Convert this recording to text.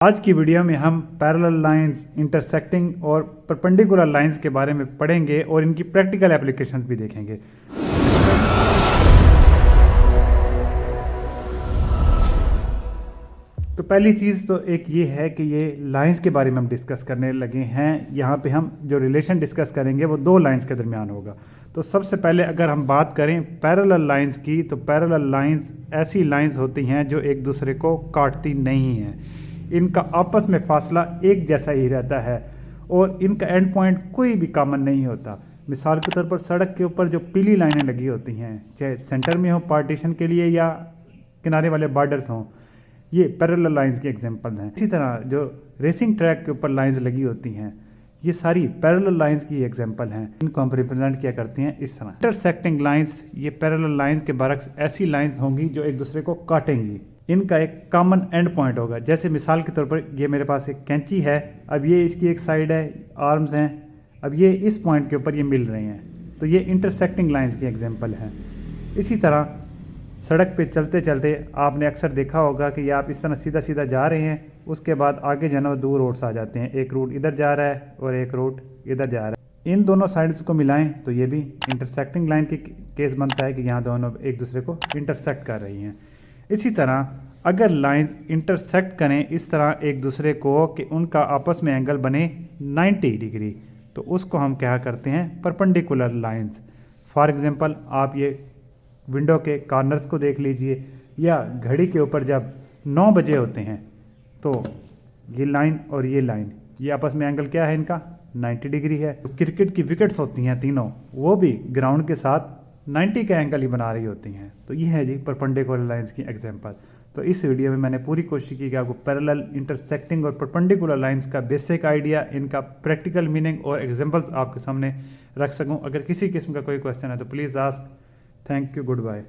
आज की वीडियो में हम पैरेलल लाइंस, इंटरसेक्टिंग और परपेंडिकुलर लाइंस के बारे में पढ़ेंगे और इनकी प्रैक्टिकल एप्लीकेशंस भी देखेंगे। तो पहली चीज़ तो एक ये है कि ये लाइंस के बारे में हम डिस्कस करने लगे हैं। यहाँ पे हम जो रिलेशन डिस्कस करेंगे वो दो लाइंस के दरमियान होगा। तो सबसे पहले अगर हम बात करें पैरेलल लाइंस की, तो पैरेलल लाइंस ऐसी लाइंस होती हैं जो एक दूसरे को काटती नहीं हैं। इनका आपस में फासला एक जैसा ही रहता है और इनका एंड पॉइंट कोई भी कॉमन नहीं होता। मिसाल के तौर पर सड़क के ऊपर जो पीली लाइनें लगी होती हैं, चाहे सेंटर में हो पार्टीशन के लिए या किनारे वाले बॉर्डर्स हों, ये पैरेलल लाइंस की एग्जांपल हैं। इसी तरह जो रेसिंग ट्रैक के ऊपर लाइंस लगी होती हैं, ये सारी पैरेलल लाइंस की एग्जांपल हैं। इनको हम रिप्रेजेंट किया करते हैं इस तरह। इंटरसेक्टिंग लाइंस, ये पैरेलल लाइंस के बरक्स ऐसी लाइंस होंगी जो एक दूसरे को काटेंगी। इनका एक कॉमन एंड पॉइंट होगा। जैसे मिसाल के तौर पर ये मेरे पास एक कैंची है, अब ये इसकी एक साइड है, आर्म्स हैं, अब ये इस पॉइंट के ऊपर ये मिल रहे हैं, तो ये इंटरसेक्टिंग लाइंस की एग्जांपल है। इसी तरह सड़क पे चलते चलते आपने अक्सर देखा होगा कि आप इस तरह सीधा सीधा जा रहे हैं, उसके बाद आगे जो है दो रूट्स आ जाते हैं। एक रूट इधर जा रहा है और एक रूट इधर जा रहा है। इन दोनों साइड्स को मिलाएं तो ये भी इंटरसेक्टिंग लाइन की केस बनता है कि यहाँ दोनों एक दूसरे को इंटरसेक्ट कर रही हैं। इसी तरह अगर लाइंस इंटरसेक्ट करें इस तरह एक दूसरे को कि उनका आपस में एंगल बने 90 डिग्री, तो उसको हम क्या करते हैं, परपेंडिकुलर लाइंस। फॉर एग्जांपल आप ये विंडो के कॉर्नर्स को देख लीजिए, या घड़ी के ऊपर जब 9 बजे होते हैं तो ये लाइन और ये लाइन, ये आपस में एंगल क्या है इनका, 90 डिग्री है। तो क्रिकेट की विकेट्स होती हैं तीनों, वो भी ग्राउंड के साथ 90 का एंगल ही बना रही होती हैं। तो ये है जी परपेंडिकुलर लाइंस की एग्जांपल। तो इस वीडियो में मैंने पूरी कोशिश की कि आपको पैरेलल, इंटरसेक्टिंग और परपेंडिकुलर लाइंस का बेसिक आइडिया, इनका प्रैक्टिकल मीनिंग और एग्जांपल्स आपके सामने रख सकूं। अगर किसी किस्म का कोई क्वेश्चन है तो please ask. Thank you, good bye.